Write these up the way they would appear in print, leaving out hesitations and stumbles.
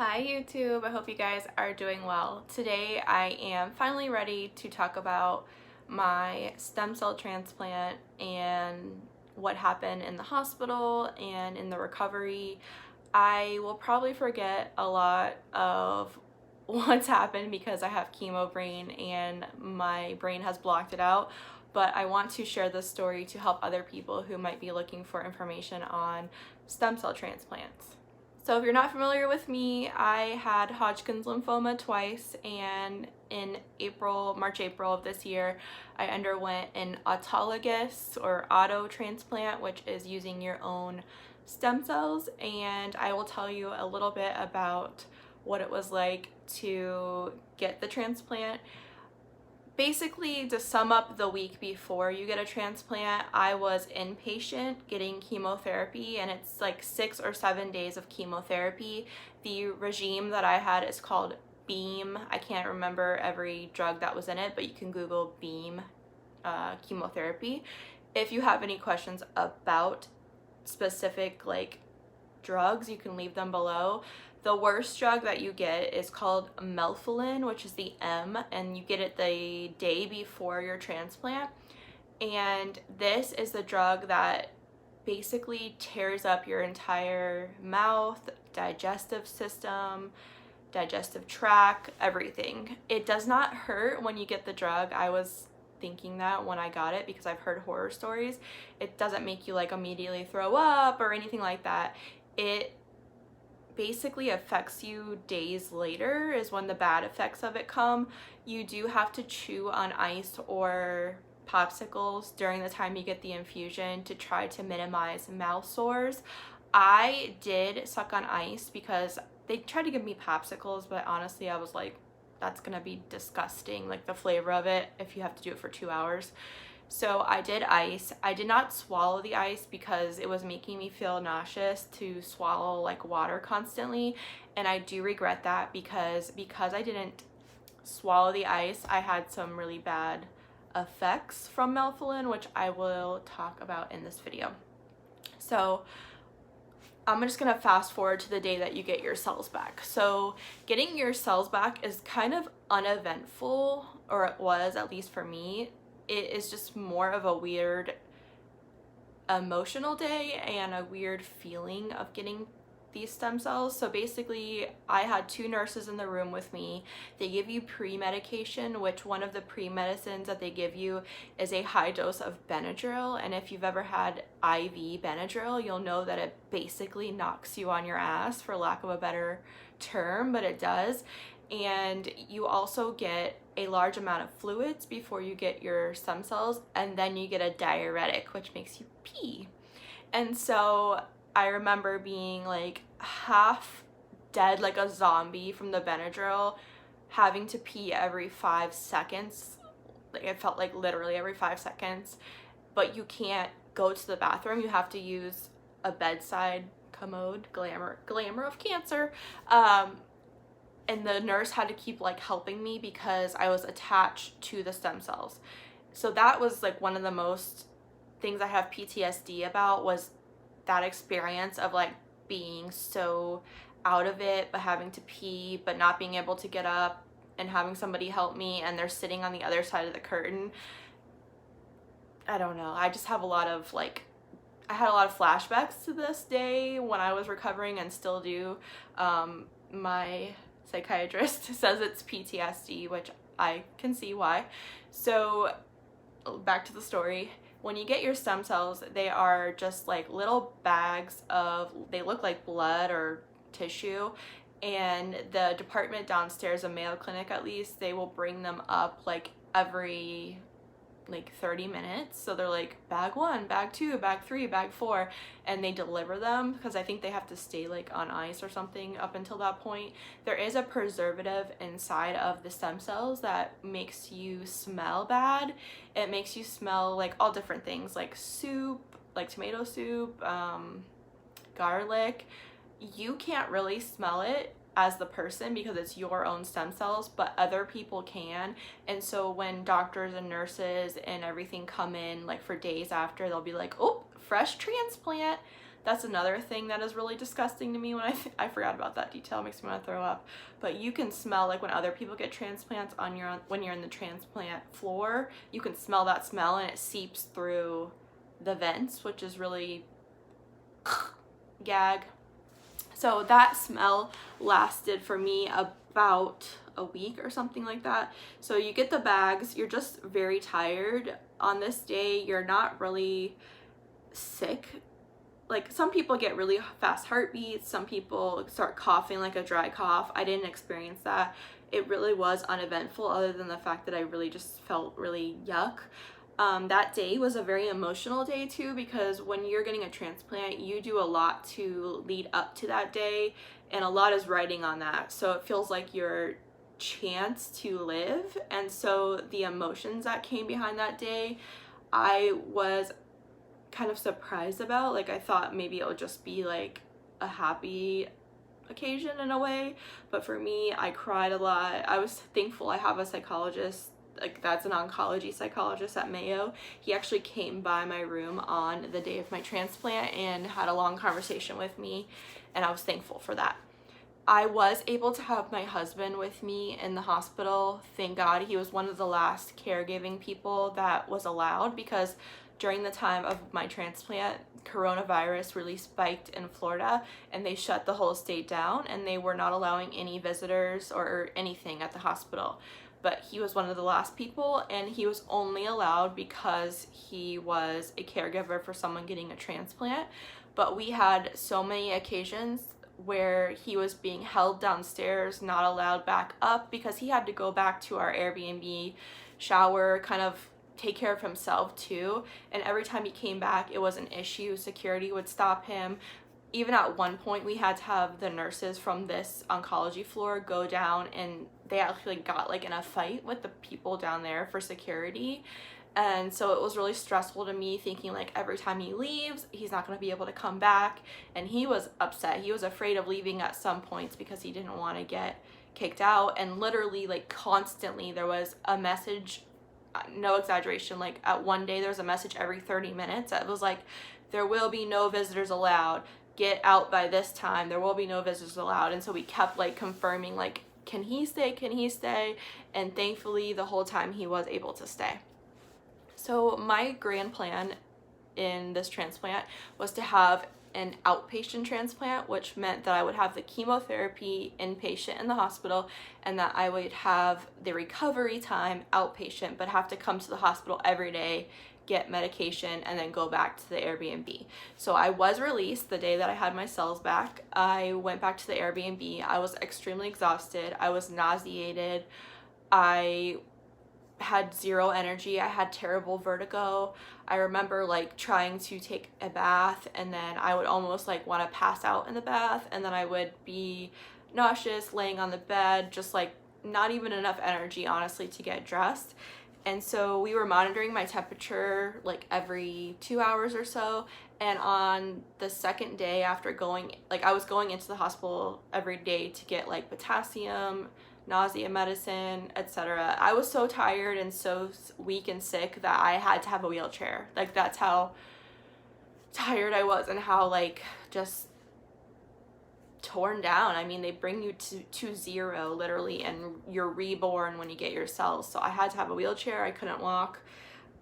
Hi YouTube, I hope you guys are doing well. Today I am finally ready to talk about my stem cell transplant and what happened in the hospital and in the recovery. I will probably forget a lot of what's happened because I have chemo brain and my brain has blocked it out, but I want to share this story to help other people who might be looking for information on stem cell transplants. So if you're not familiar with me, I had Hodgkin's lymphoma twice, and in March-April of this year, I underwent an autologous or auto transplant, which is using your own stem cells, and I will tell you a little bit about what it was like to get the transplant. Basically, to sum up the week before you get a transplant, I was inpatient getting chemotherapy, and it's like 6 or 7 days of chemotherapy. The regime that I had is called Beam. I can't remember every drug that was in it, but you can Google Beam chemotherapy. If you have any questions about specific drugs, you can leave them below. The worst drug that you get is called melphalan, which is the M, and you get it the day before your transplant. And this is the drug that basically tears up your entire mouth, digestive system, digestive tract, everything. It does not hurt when you get the drug. I was thinking that when I got it because I've heard horror stories. It doesn't make you immediately throw up or anything like that. It basically affects you days later is when the bad effects of it come. You do have to chew on ice or popsicles during the time you get the infusion to try to minimize mouth sores. I did suck on ice because they tried to give me popsicles, but honestly I was like, that's gonna be disgusting, the flavor of it, if you have to do it for 2 hours. So I did ice. I did not swallow the ice because it was making me feel nauseous to swallow water constantly, and I do regret that because I didn't swallow the ice, I had some really bad effects from melphalan, which I will talk about in this video. So I'm just gonna fast forward to the day that you get your cells back. So getting your cells back is kind of uneventful, or it was, at least for me. It is just more of a weird emotional day and a weird feeling of getting these stem cells. So basically, I had 2 nurses in the room with me. They give you pre-medication, which one of the pre-medicines that they give you is a high dose of Benadryl. And if you've ever had IV Benadryl, you'll know that it basically knocks you on your ass, for lack of a better term, but it does. And you also get a large amount of fluids before you get your stem cells, and then you get a diuretic, which makes you pee. And so I remember being half dead, like a zombie from the Benadryl, having to pee every 5 seconds. It felt like literally every 5 seconds, but you can't go to the bathroom. You have to use a bedside commode, glamour of cancer. And the nurse had to keep helping me because I was attached to the stem cells. So that was one of the most things I have PTSD about, was that experience of being so out of it, but having to pee, but not being able to get up, and having somebody help me and they're sitting on the other side of the curtain. I don't know. I just have a lot of I had a lot of flashbacks to this day when I was recovering, and still do. My psychiatrist says it's PTSD, which I can see why. So back to the story. When you get your stem cells, they are just little bags of, they look like blood or tissue, and the department downstairs, a Mayo Clinic at least, they will bring them up every 30 minutes. So they're bag 1, bag 2, bag 3, bag 4, and they deliver them because I think they have to stay on ice or something up until that point. There is a preservative inside of the stem cells that makes you smell bad. It makes you smell all different things, like soup, tomato soup, garlic. You can't really smell it as the person because it's your own stem cells, but other people can. And so when doctors and nurses and everything come in for days after, they'll be oh, fresh transplant, That's another thing that is really disgusting to me when I forgot about that detail. It makes me want to throw up. But you can smell, like when other people get transplants when you're in the transplant floor, you can smell that smell and it seeps through the vents, which is really gag. So that smell lasted for me about a week or something like that. So you get the bags, you're just very tired on this day. You're not really sick. Like some people get really fast heartbeats, some people start coughing like a dry cough. I didn't experience that. It really was uneventful, other than the fact that I really just felt really yuck. That day was a very emotional day too, because when you're getting a transplant, you do a lot to lead up to that day, and a lot is riding on that. So it feels like your chance to live. And so the emotions that came behind that day, I was kind of surprised about. Like I thought maybe it would just be like a happy occasion in a way, but for me, I cried a lot. I was thankful I have a psychologist, like that's an oncology psychologist at Mayo. He actually came by my room on the day of my transplant and had a long conversation with me, and I was thankful for that. I was able to have my husband with me in the hospital. Thank God. He was one of the last caregiving people that was allowed, because during the time of my transplant, coronavirus really spiked in Florida, and they shut the whole state down, and they were not allowing any visitors or anything at the hospital. But he was one of the last people, and he was only allowed because he was a caregiver for someone getting a transplant. But we had so many occasions where he was being held downstairs, not allowed back up, because he had to go back to our Airbnb, shower, kind of take care of himself too. And every time he came back, it was an issue. Security would stop him. Even at one point, we had to have the nurses from this oncology floor go down, and they actually got like in a fight with the people down there for security. And so it was really stressful to me, thinking like every time he leaves, he's not going to be able to come back. And he was upset. He was afraid of leaving at some points because he didn't want to get kicked out. And literally, like constantly, there was a message, no exaggeration, like at one day there was a message every 30 minutes. It was like, there will be no visitors allowed. Get out by this time. There will be no visitors allowed. And so we kept like confirming, like, can he stay? Can he stay? And thankfully, the whole time he was able to stay. So my grand plan in this transplant was to have an outpatient transplant, which meant that I would have the chemotherapy inpatient in the hospital, and that I would have the recovery time outpatient, but have to come to the hospital every day, get medication, and then go back to the Airbnb. So I was released the day that I had my cells back. I went back to the Airbnb. I was extremely exhausted. I was nauseated. I had zero energy. I had terrible vertigo. I remember like trying to take a bath, and then I would almost like want to pass out in the bath, and then I would be nauseous laying on the bed, just like not even enough energy honestly to get dressed. And so we were monitoring my temperature like every 2 hours or so. And on the second day after going, like I was going into the hospital every day to get like potassium, nausea medicine, etc. I was so tired and so weak and sick that I had to have a wheelchair. Like that's how tired I was, and how like just torn down. I mean, they bring you to zero literally, and you're reborn when you get your cells. So I had to have a wheelchair. I couldn't walk.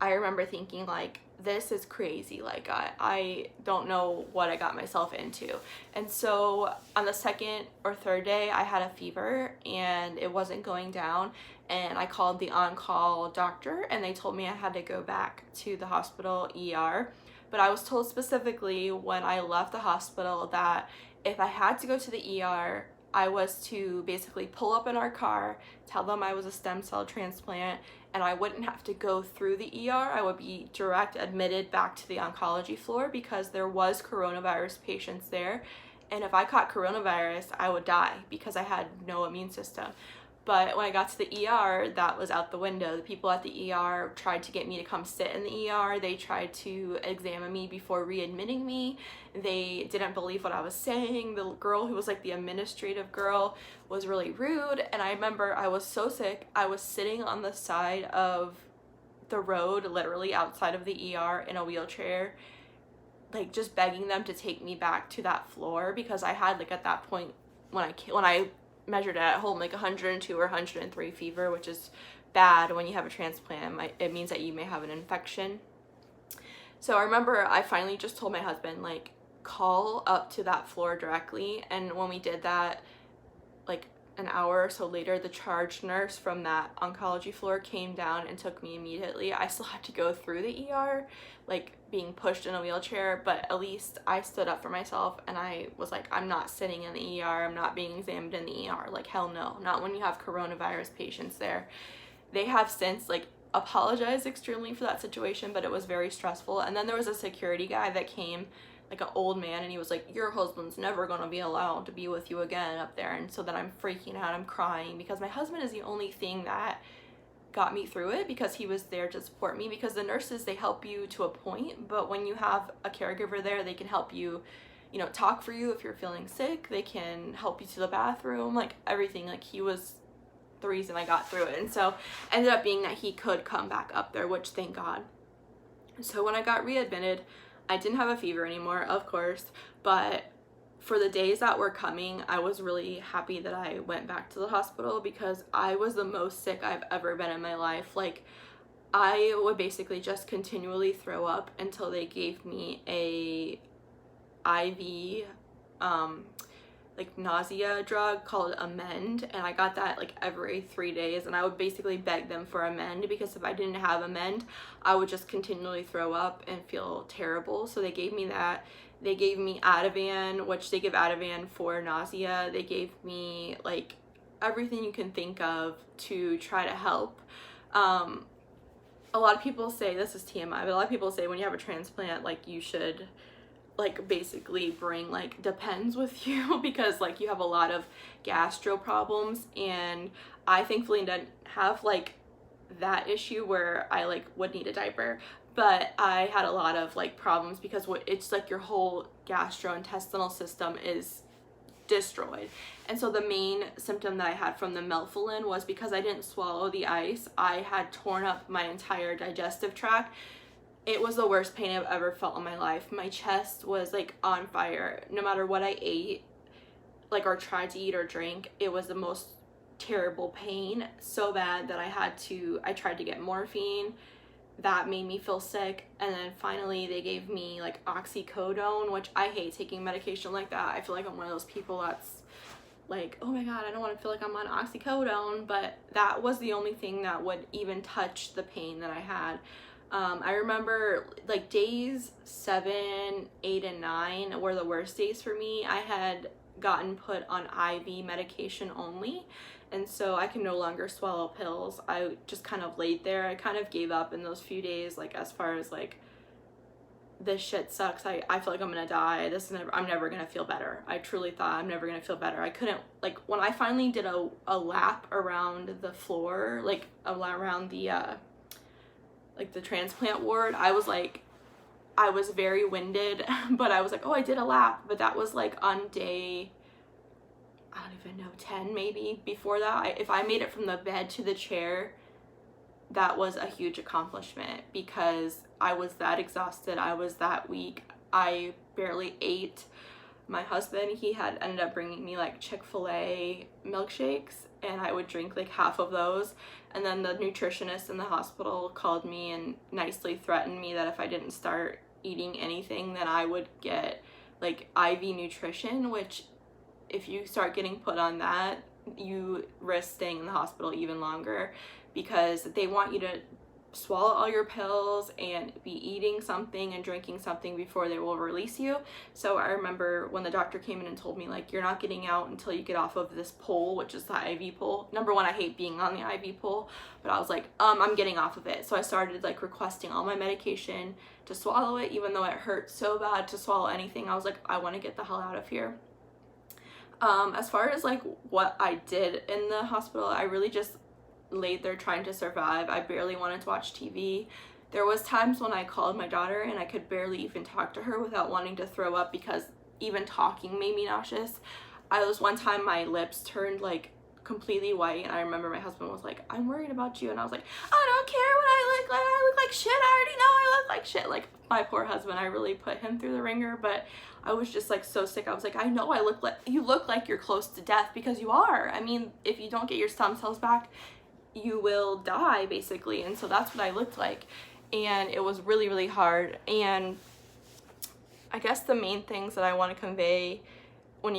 I remember thinking like, this is crazy. Like I don't know what I got myself into. And so on the second or third day, I had a fever and it wasn't going down, and I called the on-call doctor, and they told me I had to go back to the hospital ER. But I was told specifically when I left the hospital that if I had to go to the ER, I was to basically pull up in our car, tell them I was a stem cell transplant, and I wouldn't have to go through the ER. I would be direct admitted back to the oncology floor, because there was coronavirus patients there. And if I caught coronavirus, I would die because I had no immune system. But when I got to the ER, that was out the window. The people at the ER tried to get me to come sit in the ER. They tried to examine me before readmitting me. They didn't believe what I was saying. The girl who was like the administrative girl was really rude. And I remember I was so sick. I was sitting on the side of the road, literally outside of the ER in a wheelchair, like just begging them to take me back to that floor, because I had like at that point when I measured it at home like 102 or 103 fever, which is bad when you have a transplant. It means that you may have an infection. So I remember I finally just told my husband, like, call up to that floor directly. And when we did that, like an hour or so later, the charge nurse from that oncology floor came down and took me immediately. I still had to go through the ER, like being pushed in a wheelchair, but at least I stood up for myself and I was like, I'm not sitting in the ER, I'm not being examined in the ER. Like, hell no, not when you have coronavirus patients there. They have since like apologized extremely for that situation, but it was very stressful. And then there was a security guy that came, like an old man, and he was like, your husband's never going to be allowed to be with you again up there. And so then I'm freaking out, I'm crying, because my husband is the only thing that got me through it, because he was there to support me. Because the nurses, they help you to a point, but when you have a caregiver there, they can help you, you know, talk for you if you're feeling sick, they can help you to the bathroom, like everything. Like, he was the reason I got through it. And so ended up being that he could come back up there, which thank God. So when I got readmitted, I didn't have a fever anymore, of course, but for the days that were coming, I was really happy that I went back to the hospital, because I was the most sick I've ever been in my life. Like, I would basically just continually throw up until they gave me a IV like nausea drug called Amend, and I got that like every 3 days, and I would basically beg them for Amend, because if I didn't have Amend, I would just continually throw up and feel terrible. So they gave me that. They gave me Ativan, which they give Ativan for nausea. They gave me like everything you can think of to try to help. A lot of people say, this is TMI, but a lot of people say when you have a transplant, like, you should like basically bring like Depends with you, because like you have a lot of gastro problems. And I thankfully didn't have like that issue where I like would need a diaper, but I had a lot of like problems, because it's like your whole gastrointestinal system is destroyed. And so the main symptom that I had from the melphalan was, because I didn't swallow the ice, I had torn up my entire digestive tract. It was the worst pain I've ever felt in my life. My chest was like on fire. No matter what I ate, like, or tried to eat or drink, it was the most terrible pain. So bad that I tried to get morphine. That made me feel sick. And then finally they gave me like oxycodone, which I hate taking medication like that. I feel like I'm one of those people that's like, oh my God, I don't want to feel like I'm on oxycodone. But that was the only thing that would even touch the pain that I had. I remember like days 7, 8, and 9 were the worst days for me. I had gotten put on IV medication only, and so I can no longer swallow pills. I just kind of laid there. I kind of gave up in those few days, like, as far as like, this shit sucks. I feel like I'm gonna die. I'm never gonna feel better. I truly thought I'm never gonna feel better. I couldn't, like, when I finally did a lap around the floor, like around the like the transplant ward, I was very winded, but I was like, oh, I did a lap. But that was like on day, I don't even know, 10 maybe. Before that, if I made it from the bed to the chair, that was a huge accomplishment, because I was that exhausted. I was that weak. I barely ate. My husband, he had ended up bringing me like Chick-fil-A milkshakes, and I would drink like half of those. And then the nutritionist in the hospital called me and nicely threatened me that if I didn't start eating anything, then I would get like IV nutrition, which if you start getting put on that, you risk staying in the hospital even longer, because they want you to swallow all your pills and be eating something and drinking something before they will release you. So I remember when the doctor came in and told me, like, you're not getting out until you get off of this pole, which is the IV pole. Number one, I hate being on the IV pole, but I was like, I'm getting off of it. So I started like requesting all my medication to swallow it, even though it hurt so bad to swallow anything. I was like, I want to get the hell out of here. As far as like what I did in the hospital, I really just laid there trying to survive. I barely wanted to watch TV. There was times when I called my daughter and I could barely even talk to her without wanting to throw up, because even talking made me nauseous. One time my lips turned like completely white, and I remember my husband was like, I'm worried about you, and I was like, I don't care what I look like. I look like shit. I already know I look like shit. Like, my poor husband, I really put him through the ringer, but I was just like so sick. I was like, I know you look like you're close to death, because you are. I mean, if you don't get your stem cells back, you will die basically. And so that's what I looked like, and it was really, really hard. And I guess the main things that I want to convey when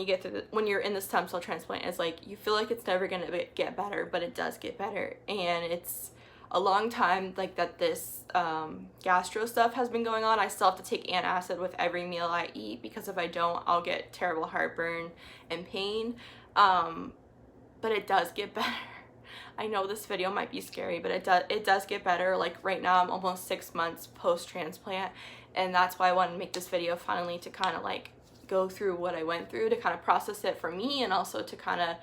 you're in the stem cell transplant is like, you feel like it's never going to get better, but it does get better. And it's a long time like that this gastro stuff has been going on. I still have to take antacid with every meal I eat, because if I don't, I'll get terrible heartburn and pain. But it does get better. I know this video might be scary, but it does get better. Like right now I'm almost 6 months post-transplant, and that's why I wanted to make this video finally, to kind of like go through what I went through, to kind of process it for me, and also to kind of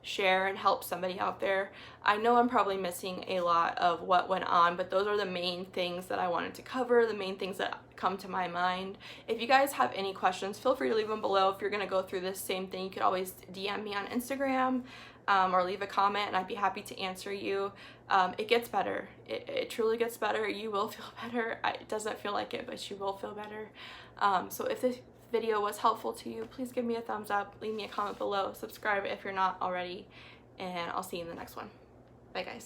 share and help somebody out there. I know I'm probably missing a lot of what went on, but those are the main things that I wanted to cover, the main things that come to my mind. If you guys have any questions, feel free to leave them below. If you're gonna go through this same thing, you could always DM me on Instagram, or leave a comment, and I'd be happy to answer you. It gets better. It truly gets better. You will feel better. It doesn't feel like it, but you will feel better. So if this video was helpful to you, please give me a thumbs up, leave me a comment below, subscribe if you're not already, and I'll see you in the next one. Bye guys.